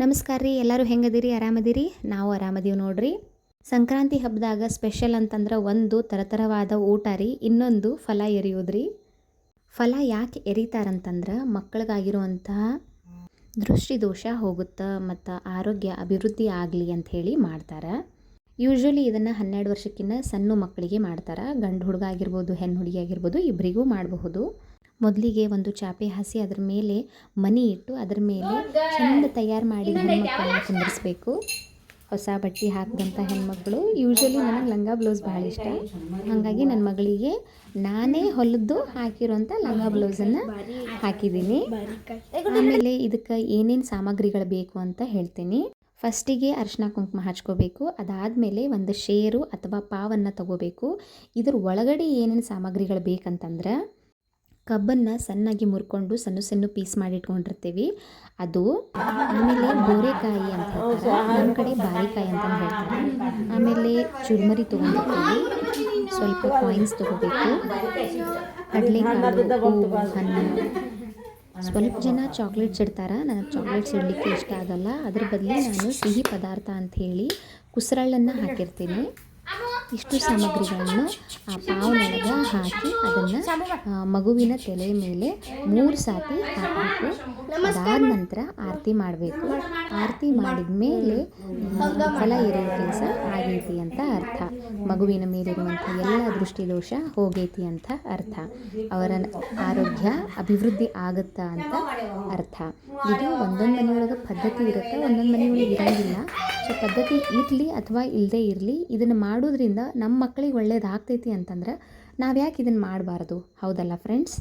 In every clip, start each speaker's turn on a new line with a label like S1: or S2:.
S1: ನಮಸ್ಕಾರ ರೀ. ಎಲ್ಲರೂ ಹೆಂಗದಿರಿ? ಆರಾಮದಿರಿ? ನಾವು ಆರಾಮದೀವಿ ನೋಡ್ರಿ. ಸಂಕ್ರಾಂತಿ ಹಬ್ಬದಾಗ ಸ್ಪೆಷಲ್ ಅಂತಂದ್ರೆ ಒಂದು ತರತರವಾದ ಊಟ ರೀ, ಇನ್ನೊಂದು ಫಲ ಎರಿಯೋದ್ರಿ. ಫಲ ಯಾಕೆ ಎರಿತಾರಂತಂದ್ರೆ ಮಕ್ಕಳಿಗಾಗಿರುವಂತಹ ದೃಷ್ಟಿದೋಷ ಹೋಗುತ್ತೆ ಮತ್ತು ಆರೋಗ್ಯ ಅಭಿವೃದ್ಧಿ ಆಗಲಿ ಅಂಥೇಳಿ ಮಾಡ್ತಾರೆ. ಯೂಶ್ವಲಿ ಇದನ್ನು 12 ವರ್ಷಕ್ಕಿಂತ ಸಣ್ಣ ಮಕ್ಕಳಿಗೆ ಮಾಡ್ತಾರೆ. ಗಂಡು ಹುಡುಗ ಆಗಿರ್ಬೋದು, ಹೆಣ್ಣು ಹುಡುಗಿ ಆಗಿರ್ಬೋದು, ಇಬ್ಬರಿಗೂ ಮಾಡಬಹುದು. ಮೊದಲಿಗೆ ಒಂದು ಚಾಪೆ ಹಾಸಿ ಅದ್ರ ಮೇಲೆ ಮನಿ ಇಟ್ಟು ಅದ್ರ ಮೇಲೆ ಚೆಂದ ತಯಾರು ಮಾಡಿದ ಹೆಣ್ಮಕ್ಳನ್ನ ಕುಂದಿರಿಸ್ಬೇಕು. ಹೊಸ ಬಟ್ಟೆ ಹಾಕಿದಂಥ ಹೆಣ್ಮಕ್ಳು. ಯೂಶ್ವಲಿ ನನಗೆ ಲಂಗ ಬ್ಲೌಸ್ ಭಾಳ ಇಷ್ಟ, ಹಾಗಾಗಿ ನನ್ನ ಮಗಳಿಗೆ ನಾನೇ ಹೊಲಿದು ಹಾಕಿರೋಂಥ ಲಂಗ ಬ್ಲೌಸನ್ನು ಹಾಕಿದ್ದೀನಿ. ಆಮೇಲೆ ಇದಕ್ಕೆ ಏನೇನು ಸಾಮಗ್ರಿಗಳು ಬೇಕು ಅಂತ ಹೇಳ್ತೀನಿ. ಫಸ್ಟಿಗೆ ಅರಿಶಿನ ಕುಂಕುಮ ಹಚ್ಕೋಬೇಕು. ಅದಾದಮೇಲೆ ಒಂದು ಶೇರು ಅಥವಾ ಪಾವನ್ನು ತಗೋಬೇಕು. ಇದ್ರ ಒಳಗಡೆ ಏನೇನು ಸಾಮಗ್ರಿಗಳು ಬೇಕಂತಂದ್ರೆ ಕಬ್ಬನ್ನು ಸಣ್ಣಾಗಿ ಮುರ್ಕೊಂಡು ಸಣ್ಣ ಸಣ್ಣ ಪೀಸ್ ಮಾಡಿ ಇಟ್ಕೊಂಡಿರ್ತೀವಿ ಅದು. ಆಮೇಲೆ ಬೋರೆಕಾಯಿ ಅಂತ ಹೇಳ್ತಾರೆ, ನಮ್ಮ ಕಡೆ ಬಾರಿಕಾಯಿ ಅಂತ ಹೇಳ್ತಾರೆ. ಆಮೇಲೆ ಚುರ್ಮರಿ ತೊಗೊಂಡಿರ್ತೀವಿ, ಸ್ವಲ್ಪ ಕಾಯಿನ್ಸ್ ತೊಗೋಬೇಕು, ಕಡಲೆಕಾಳು, ಹೂವು, ಹಣ್ಣು. ಸ್ವಲ್ಪ ಜನ ಚಾಕ್ಲೇಟ್ಸ್ ಇಡ್ತಾರೆ, ನನಗೆ ಚಾಕ್ಲೇಟ್ಸ್ ಇಡಲಿಕ್ಕೆ ಇಷ್ಟ ಆಗಲ್ಲ. ಅದ್ರ ಬದಲು ನಾನು ಸಿಹಿ ಪದಾರ್ಥ ಅಂಥೇಳಿ ಕುಸರಳ್ಳನ್ನು ಹಾಕಿರ್ತೀನಿ. ಇಷ್ಟು ಸಾಮಗ್ರಿಗಳನ್ನು ಆ ಪಾವ್ನೊಳಗೆ ಹಾಕಿ ಅದನ್ನು ಮಗುವಿನ ತಲೆ ಮೇಲೆ 3 ಸಾತಿ ಹಾಕಬೇಕು. ಅದಾದ ನಂತರ ಆರತಿ ಮಾಡಬೇಕು. ಆರತಿ ಮಾಡಿದ ಮೇಲೆ ಫಲ ಎರೆಯೋ ಕೆಲಸ ಆಗೈತಿ ಅಂತ ಅರ್ಥ. ಮಗುವಿನ ಮೇಲಿರುವಂಥ ಎಲ್ಲ ದೃಷ್ಟಿದೋಷ ಹೋಗೈತಿ ಅಂತ ಅರ್ಥ. ಅವರ ಆರೋಗ್ಯ ಅಭಿವೃದ್ಧಿ ಆಗುತ್ತಾ ಅಂತ ಅರ್ಥ. ಇದು ಒಂದೊಂದು ಮನೆಯೊಳಗೆ ಪದ್ಧತಿ ಇರುತ್ತೆ, ಒಂದೊಂದು ಮನೆಯೊಳಗೆ ಇರೋಂಗಿಲ್ಲ. ಸೊ ಪದ್ಧತಿ ಇರಲಿ ಅಥವಾ ಇಲ್ಲದೇ ಇರಲಿ, ಇದನ್ನು ಮಾಡೋದ್ರಿಂದ ನಮ್ಮ ಮಕ್ಕಳಿಗೆ ಒಳ್ಳೇದಾಗ್ತೈತಿ ಅಂತಂದ್ರೆ ನಾವು ಯಾಕೆ ಇದನ್ನು ಮಾಡಬಾರ್ದು? ಹೌದಲ್ಲ ಫ್ರೆಂಡ್ಸ್?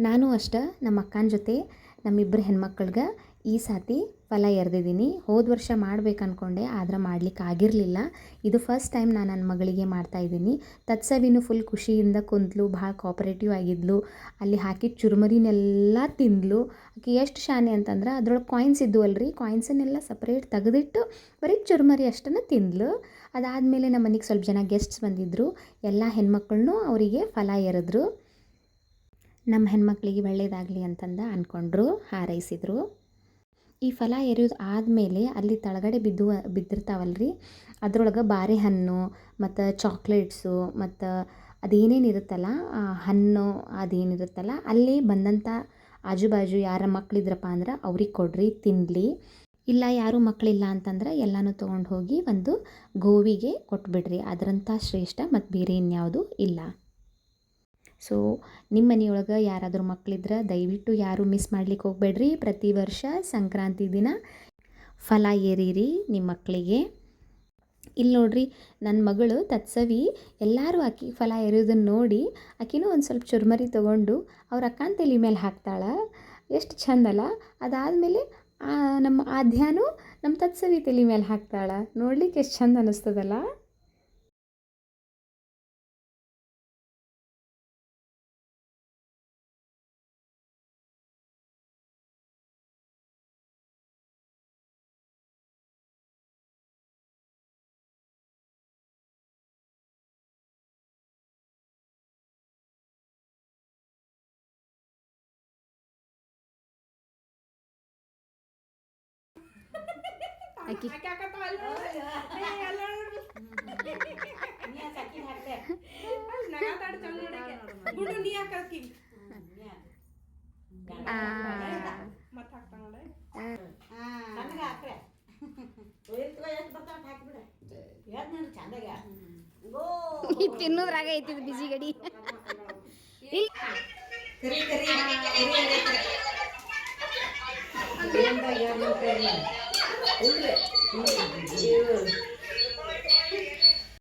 S1: ನಾನು ಅಷ್ಟೇ ನಮ್ಮ ಅಕ್ಕನ ಜೊತೆ ನಮ್ಮಿಬ್ಬರು ಹೆಣ್ಮಕ್ಳಿಗೆ ಈ ಸಾತಿ ಫಲ ಎರೆದಿದ್ದೀನಿ. ಹೋದ ವರ್ಷ ಮಾಡ್ಬೇಕು ಅಂದ್ಕೊಂಡೆ, ಆದ್ರೆ ಮಾಡ್ಲಿಕ್ಕೆ ಆಗಿರಲಿಲ್ಲ. ಇದು ಫಸ್ಟ್ ಟೈಮ್ ನಾನು ನನ್ನ ಮಗಳಿಗೆ ಮಾಡ್ತಾಯಿದ್ದೀನಿ. ತತ್ಸವಿನೂ ಫುಲ್ ಖುಷಿಯಿಂದ ಕುಂತಲು, ಭಾಳ ಕೋಪರೇಟಿವ್ ಆಗಿದ್ಲು. ಅಲ್ಲಿ ಹಾಕಿದ ಚುರುಮರಿನೆಲ್ಲ ತಿಂದಳು. ಆಕೆ ಎಷ್ಟು ಶಾನೆ ಅಂತಂದ್ರೆ ಅದ್ರೊಳಗೆ ಕಾಯಿನ್ಸ್ ಇದ್ದು ಅಲ್ರಿ, ಕಾಯಿನ್ಸನ್ನೆಲ್ಲ ಸಪ್ರೇಟ್ ತೆಗೆದಿಟ್ಟು ಬರೀ ಚುರುಮರಿ ಅಷ್ಟನ್ನು ತಿಂದಳು. ಅದಾದಮೇಲೆ ನಮ್ಮ ಮನೆಗೆ ಸ್ವಲ್ಪ ಜನ ಗೆಸ್ಟ್ಸ್ ಬಂದಿದ್ದರು. ಎಲ್ಲ ಹೆಣ್ಮಕ್ಳನ್ನೂ ಅವರಿಗೆ ಫಲ ಎರೆದ್ರು. ನಮ್ಮ ಹೆಣ್ಮಕ್ಳಿಗೆ ಒಳ್ಳೇದಾಗಲಿ ಅಂತಂದು ಅಂದ್ಕೊಂಡ್ರು, ಹಾರೈಸಿದರು. ಈ ಫಲ ಎರೆಯೋದು ಆದಮೇಲೆ ಅಲ್ಲಿ ತಳಗಡೆ ಬಿದ್ದಿರ್ತಾವಲ್ರಿ, ಅದ್ರೊಳಗೆ ಬಾರೆಹಣ್ಣು ಮತ್ತು ಚಾಕ್ಲೇಟ್ಸು ಮತ್ತು ಅದೇನೇನು ಇರುತ್ತಲ್ಲ ಹಣ್ಣು ಅದೇನಿರುತ್ತಲ್ಲ, ಅಲ್ಲಿ ಬಂದಂಥ ಆಜು ಬಾಜು ಯಾರ ಮಕ್ಕಳಿದ್ರಪ್ಪ ಅಂದ್ರೆ ಅವ್ರಿಗೆ ಕೊಡ್ರಿ, ತಿನ್ನಲಿ. ಇಲ್ಲ ಯಾರೂ ಮಕ್ಕಳಿಲ್ಲ ಅಂತಂದ್ರೆ ಎಲ್ಲನೂ ತೊಗೊಂಡು ಹೋಗಿ ಒಂದು ಗೋವಿಗೆ ಕೊಟ್ಬಿಡ್ರಿ. ಅದರಂಥ ಶ್ರೇಷ್ಠ ಮತ್ತು ಬೇರೆ ಇನ್ಯಾವುದು ಇಲ್ಲ. ಸೊ ನಿಮ್ಮ ಮನೆಯೊಳಗೆ ಯಾರಾದರೂ ಮಕ್ಕಳಿದ್ರೆ ದಯವಿಟ್ಟು ಯಾರೂ ಮಿಸ್ ಮಾಡ್ಲಿಕ್ಕೆ ಹೋಗಬೇಡ್ರಿ. ಪ್ರತಿ ವರ್ಷ ಸಂಕ್ರಾಂತಿ ದಿನ ಫಲ ಏರಿರಿ ನಿಮ್ಮ ಮಕ್ಕಳಿಗೆ. ಇಲ್ಲಿ ನೋಡ್ರಿ, ನನ್ನ ಮಗಳು ತತ್ಸವಿ ಎಲ್ಲರೂ ಆಕಿ ಫಲ ಎರೆಯೋದನ್ನು ನೋಡಿ ಆಕಿನೂ ಒಂದು ಸ್ವಲ್ಪ ಚುರುಮರಿ ತೊಗೊಂಡು ಅವ್ರ ಅಕ್ಕನ ತಲೆ ಮೇಲೆ ಹಾಕ್ತಾಳೆ. ಎಷ್ಟು ಚಂದಲ್ಲ. ಅದಾದಮೇಲೆ ನಮ್ಮ ಆಧ್ಯಾನು ನಮ್ಮ ತತ್ಸವಿ ತಲೆ ಮೇಲೆ ಹಾಕ್ತಾಳೆ. ನೋಡ್ಲಿಕ್ಕೆ ಎಷ್ಟು ಚಂದ ಅನ್ನಿಸ್ತದಲ್ಲ. ಆಕಿ ತಿನ್ನೋದ್ರಾಗ ಐತಿ ಬಿಸಿ ಗಡಿ.